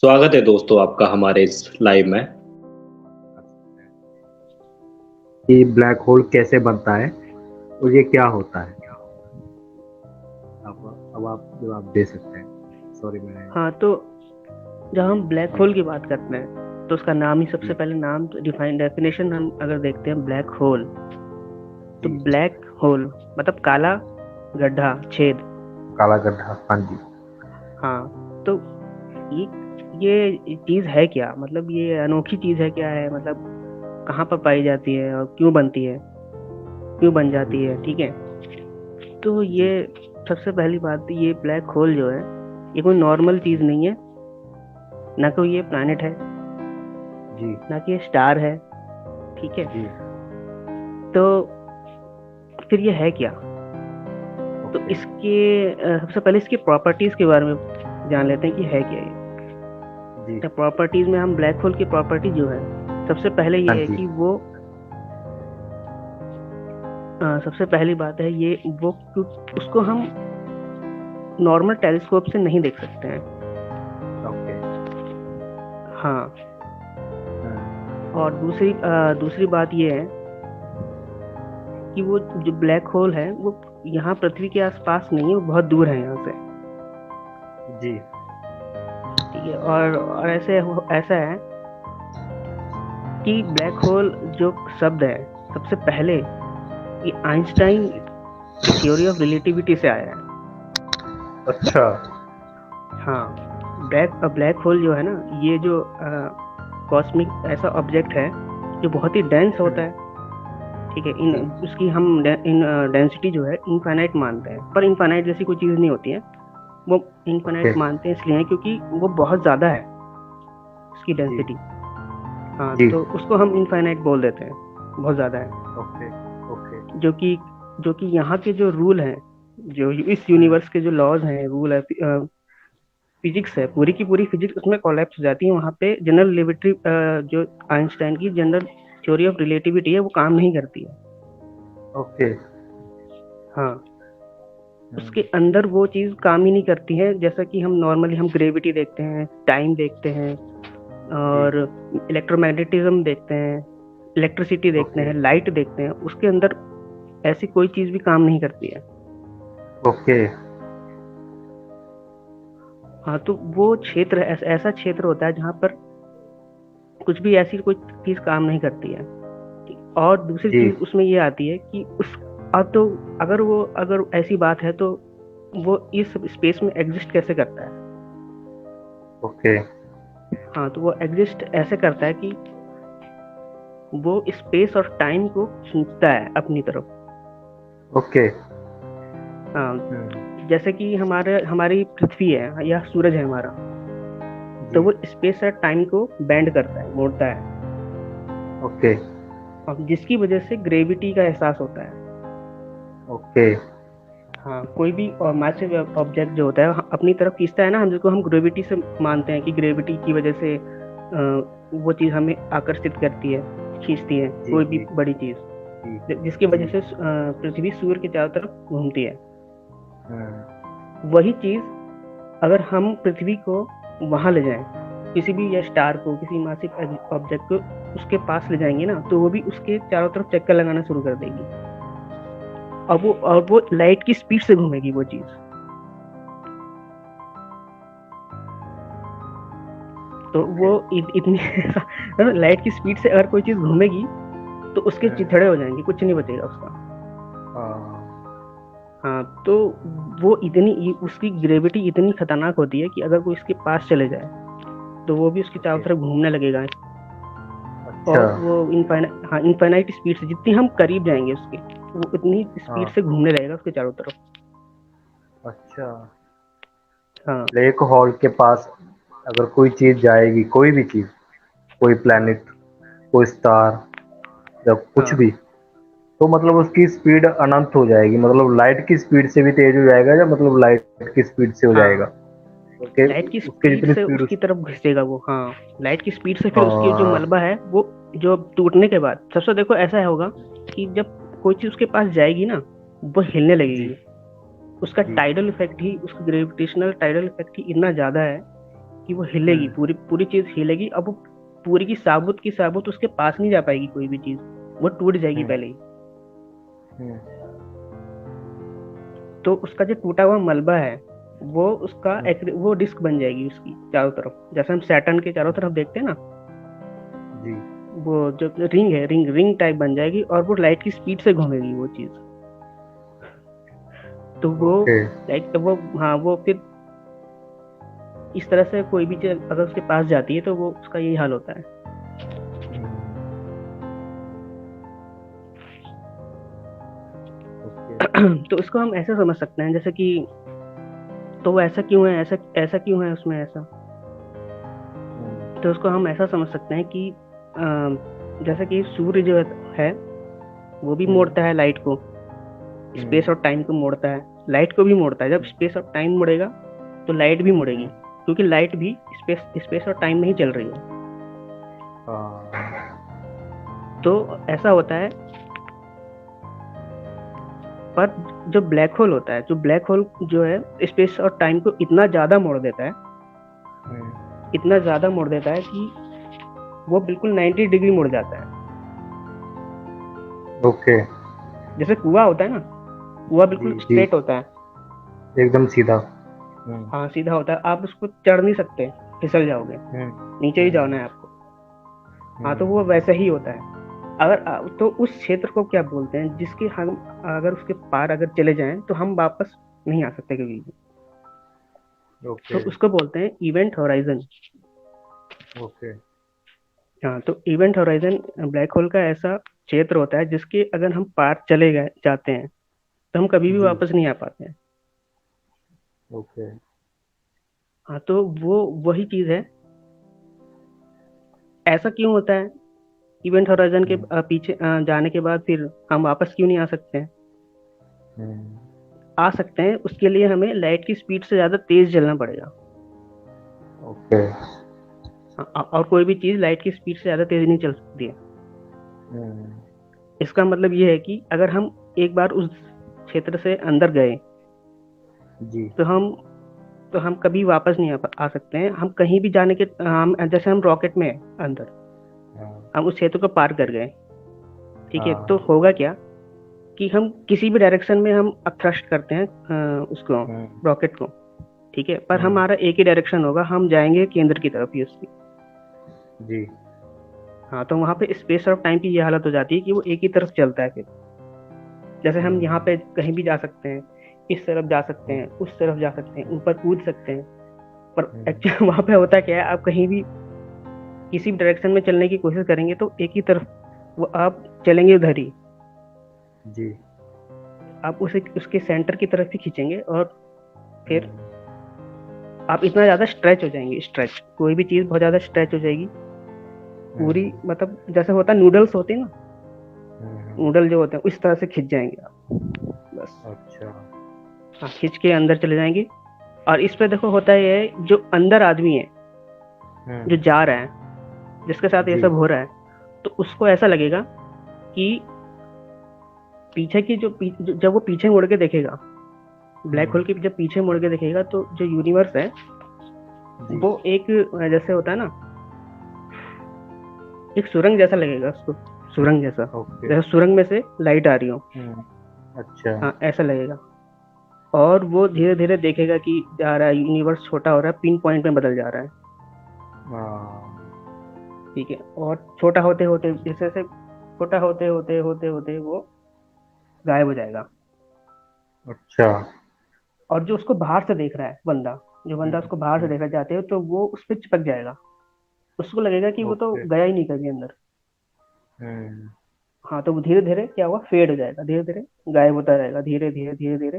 स्वागत है दोस्तों आपका हमारे इस लाइव में। कि ब्लैक होल कैसे बनता है और ये क्या होता है। अब आप जवाब दे सकते हैं। सॉरी मैंने। हाँ, तो जब हम ब्लैक जी होल की बात करते हैं तो उसका नाम ही सबसे जी पहले नाम डिफाइन डेफिनेशन हम अगर देखते हैं ब्लैक होल, तो जी। ब्लैक होल मतलब काला गड्ढा, छेद। काला गड्ढा, हाँ जी। हाँ, तो ये ये चीज है क्या, मतलब ये अनोखी चीज है क्या, है मतलब कहाँ पर पाई जाती है और क्यों बनती है, क्यों बन जी जाती है, ठीक है। तो ये जी सबसे पहली बात, ये ब्लैक होल जो है ये कोई नॉर्मल चीज जी नहीं है, ना कोई ये प्लैनेट है, जी ना कि ये स्टार है, ठीक है। जी। तो फिर ये है क्या? तो ओके। इसके सबसे पहले इसकी प्रॉपर्टीज के बारे में जान लेते हैं कि है क्या ये। जी। तो प्रॉपर्टीज में हम ब्लैक होल की प्रॉपर्टी जो है, सबसे पहले हाँ ये है जी। कि वो सबसे पहली बात है ये वो उसको हम नॉर्मल टेलीस्कोप से नहीं देख सकते हैं। ओके। हाँ, हाँ और दूसरी बात ये है कि वो जो ब्लैक होल है वो यहाँ पृथ्वी के आसपास नहीं है, वो बहुत दूर है यहाँ से, जी। ठीक है। और ऐसा है कि ब्लैक होल जो शब्द है सबसे पहले ये Einstein ji. Theory of relativity से आया है। अच्छा। हाँ, ब्लैक होल जो है ना, ये जो कॉस्मिक ऐसा ऑब्जेक्ट है जो बहुत ही डेंस होता है, ठीक है। इन जी। उसकी हम इन डेंसिटी जो है इनफाइनाइट मानते हैं, पर इनफाइनाइट जैसी कोई चीज़ नहीं होती है। वो ओके। इनफाइनाइट मानते हैं इसलिए क्योंकि वो बहुत ज़्यादा है उसकी जी डेंसिटी। हाँ, जी। तो उसको हम इनफाइनाइट बोल देते हैं, बहुत ज़्यादा है। ओके। ओके। जो कि जो कि यहाँ के जो रूल हैं, जो इस हाँ यूनिवर्स के जो लॉज हैं, रूल है, फिजिक्स है, पूरी की पूरी फिजिक्स उसमें कोलैप्स हो जाती है वहाँ पे। जनरल रिलेटिविटी जो आइंस्टाइन की जनरल थ्योरी ऑफ रिलेटिविटी है वो काम नहीं करती है। ओके। हाँ, हाँ उसके अंदर वो चीज़ काम ही नहीं करती है, जैसा कि हम नॉर्मली हम ग्रेविटी देखते हैं, टाइम देखते हैं, जी। और इलेक्ट्रोमैग्नेटिज्म देखते हैं, इलेक्ट्रिसिटी देखते ओके। हैं, लाइट देखते हैं, उसके अंदर ऐसी कोई चीज़ भी काम नहीं करती है। ओके। हाँ, तो वो क्षेत्र ऐसा क्षेत्र होता है जहाँ पर कुछ भी ऐसी कोई चीज़ काम नहीं करती है। और दूसरी जी। चीज़ उसमें ये आती है कि उस अब तो अगर ऐसी बात है तो वो इस स्पेस में एग्जिस्ट कैसे करता है। ओके। हाँ, तो वो एग्जिस्ट ऐसे करता है कि वो स्पेस और टाइम को खींचता है अपनी तरफ। ओके। हाँ, हाँ जैसे कि हमारी पृथ्वी है या सूरज है हमारा, तो जी। वो स्पेस और टाइम को बेंड करता है, मोड़ता है, ओके। और जिसकी वजह से ग्रेविटी का एहसास होता है। ओके। हाँ, कोई भी मैसिव ऑब्जेक्ट जो होता है अपनी तरफ खींचता है ना, हम जिसको हम ग्रेविटी से मानते हैं कि ग्रेविटी की वजह से वो चीज़ हमें आकर्षित करती है, खींचती है, जी कोई भी जी बड़ी चीज़, जी जिसकी वजह जी। से पृथ्वी सूर्य के चारों तरफ घूमती है। हाँ वही चीज़ अगर हम पृथ्वी को वहां ले जाएं, किसी भी या स्टार को, किसी मासिव ऑब्जेक्ट को उसके पास ले जाएंगे ना, तो वो भी उसके चारों तरफ चक्कर लगाना शुरू कर देगी, और वो लाइट की स्पीड से घूमेगी वो चीज। तो वो ओके। इतनी लाइट की स्पीड से अगर कोई चीज घूमेगी तो उसके हाँ चिथड़े हो जाएंगे, कुछ नहीं बचेगा उसका। हाँ, तो वो उसकी ग्रेविटी इतनी खतरनाक होती है कि अगर कोई इसके पास चले जाए तो वो भी उसके चारों ओके। तरफ घूमने लगेगा। अच्छा। और वो इनफाइनाइट स्पीड से जितनी हम करीब जाएंगे उसके, वो उतनी स्पीड हाँ। से घूमने लगेगा उसके चारों तरफ। अच्छा। हाँ ब्लैक होल के पास अगर कोई चीज जाएगी, कोई भी चीज, कोई प्लेनेट, कोई स्टार या कुछ हाँ भी, तो मतलब उसकी स्पीड अनंत हो जाएगी। मतलब लाइट की स्पीड से भी तेज हो जाएगा, या मतलब लाइट की स्पीड से हो जाएगा, हाँ, क्योंकि लाइट की उसकी स्पीड जितनी से स्पीड उसकी तरफ घिसेगा वो। हाँ, लाइट की स्पीड से फिर उसकी जो हाँ मलबा है वो, जो टूटने के बाद, सबसे देखो ऐसा होगा कि जब कोई चीज उसके पास जाएगी ना, वो हिलने जी लगेगी। उसका जी टाइडल इफेक्ट ही, उसका ग्रेविटेशनल टाइडल इफेक्ट ही इतना ज्यादा है कि वो हिलेगी, हम्म। पूरी पूरी चीज हिलेगी। अब वो पूरी की साबुत उसके पास नहीं जा पाएगी, कोई भी चीज वो टूट जाएगी हम्म। पहले ही। हम्म। तो उसका जो टूटा हुआ मलबा है वो उसका हम्म। वो डिस्क बन जाएगी उसकी चारों तरफ, जैसे हम सैटर्न के चारों तरफ देखते हैं ना, जी। वो जो रिंग है, रिंग रिंग टाइप बन जाएगी और वो लाइट की स्पीड से घूमेगी वो चीज। तो वो ओके। लाइट वो, हाँ, वो फिर इस तरह से कोई भी चीज अगर उसके पास जाती है तो वो उसका यही हाल होता है। ओके। तो इसको हम ऐसे समझ सकते हैं जैसे कि, तो वो ऐसा क्यों है, ऐसा ऐसा क्यों है उसमें ऐसा। तो उसको हम ऐसा समझ सकते हैं कि जैसे कि सूर्य जो है वो भी मोड़ता है लाइट को, स्पेस और टाइम को मोड़ता है, लाइट को भी मोड़ता है। जब स्पेस और टाइम मुड़ेगा तो लाइट भी मुड़ेगी, क्योंकि लाइट भी स्पेस और टाइम में ही चल रही है। तो ऐसा होता है। पर जो ब्लैक होल होता है, जो ब्लैक होल जो है स्पेस और टाइम को इतना ज्यादा मोड़ देता है, इतना ज्यादा मोड़ देता है कि वो बिल्कुल 90 डिग्री मुड़ जाता है। ओके। जैसे कुआं होता है ना, कुआं बिल्कुल जी जी, स्ट्रेट होता है, एकदम सीधा। हाँ सीधा होता है, आप उसको चढ़ नहीं सकते, फिसल जाओगे, नीचे ही जाना है आपको। हाँ, तो वो वैसा ही होता है। अगर तो उस क्षेत्र को क्या बोलते हैं जिसके हम अगर उसके पार अगर चले जाएं तो हम वापस नहीं आ सकते कभी भी। तो ओके। उसको बोलते हैं इवेंट होराइजन। ओके। हाँ, तो इवेंट होराइजन ब्लैक होल का ऐसा क्षेत्र होता है जिसके अगर हम पार चले गए जाते हैं तो हम कभी भी जी। वापस नहीं आ पाते हैं। ओके। हाँ, तो वो वही चीज है। ऐसा क्यों होता है, इवेंट होराइजन के पीछे जाने के बाद फिर हम वापस क्यों नहीं आ सकते हैं। आ सकते हैं, उसके लिए हमें लाइट की स्पीड से ज्यादा तेज चलना पड़ेगा। ओके। और कोई भी चीज लाइट की स्पीड से ज्यादा तेज नहीं चल सकती है। इसका मतलब ये है कि अगर हम एक बार उस क्षेत्र से अंदर गए जी। तो हम कभी वापस नहीं आ सकते हैं। हम कहीं भी जाने के, हम जैसे हम रॉकेट में हैं अंदर, हम उस क्षेत्र को पार कर गए, ठीक है, तो होगा क्या कि हम किसी भी डायरेक्शन में हम थ्रस्ट करते हैं उसको, रॉकेट को, ठीक है, पर हमारा एक ही डायरेक्शन होगा, हम जाएंगे केंद्र की तरफ ही उसकी। जी। हाँ, तो वहां पे स्पेस और टाइम की ये हालत हो जाती है कि वो एक ही तरफ चलता है फिर। जैसे हम यहाँ पे कहीं भी जा सकते हैं, इस तरफ जा सकते हैं, उस तरफ जा सकते हैं, ऊपर कूद सकते हैं, पर एक्चुअली वहां पे होता क्या है, आप कहीं भी किसी भी डायरेक्शन में चलने की कोशिश करेंगे तो एक ही तरफ वो आप चलेंगे, उधर ही जी। आप उसे उसके सेंटर की तरफ ही खींचेंगे, और फिर आप इतना ज्यादा स्ट्रेच हो जाएंगे, स्ट्रेच, कोई भी चीज बहुत ज्यादा स्ट्रेच हो जाएगी पूरी, मतलब जैसे होता है नूडल्स होते हैं ना, नूडल जो होते हैं उस तरह से खिंच जाएंगे आप, बस। अच्छा। हाँ, खींच के अंदर चले जाएंगे। और इस पे देखो होता ये है, जो अंदर आदमी है जो जा रहा है, जिसके साथ ये जी। सब हो रहा है, तो उसको ऐसा लगेगा कि पीछे की जब वो पीछे मुड़ के देखेगा, ब्लैक होल की जब पीछे मुड़ के देखेगा, तो जो यूनिवर्स है जी। वो एक, जैसे होता है ना, एक सुरंग जैसा लगेगा उसको, सुरंग जैसा, ओके। जैसे सुरंग में से लाइट आ रही हो। अच्छा। हाँ, ऐसा लगेगा। और वो धीरे धीरे देखेगा कि जा रहा है, यूनिवर्स छोटा हो रहा है, पिन पॉइंट में बदल जा रहा है, ठीक है। और छोटा होते होते, जैसे जैसे छोटा होते होते होते होते वो गायब हो जाएगा। अच्छा। और जो उसको बाहर से देख रहा है बंदा, जो बंदा उसको बाहर से देखना चाहते हो, तो वो उस पर चिपक जाएगा, उसको लगेगा कि वो तो ओके। गया ही नहीं कभी अंदर। हाँ, तो वो धीरे धीरे क्या हुआ, फेड हो जाएगा, धीरे धीरे गायब होता रहेगा, धीरे धीरे धीरे धीरे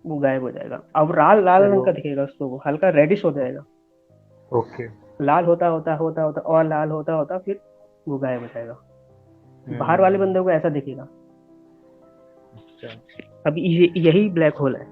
वो गायब हो जाएगा। अब लाल लाल रंग चलो। का दिखेगा उसको, वो हल्का रेडिश हो जाएगा, ओके। लाल होता होता होता होता और लाल होता होता फिर वो गायब हो जाएगा। बाहर वाले बंदे को ऐसा दिखेगा। अच्छा। अब यही ब्लैक होल है।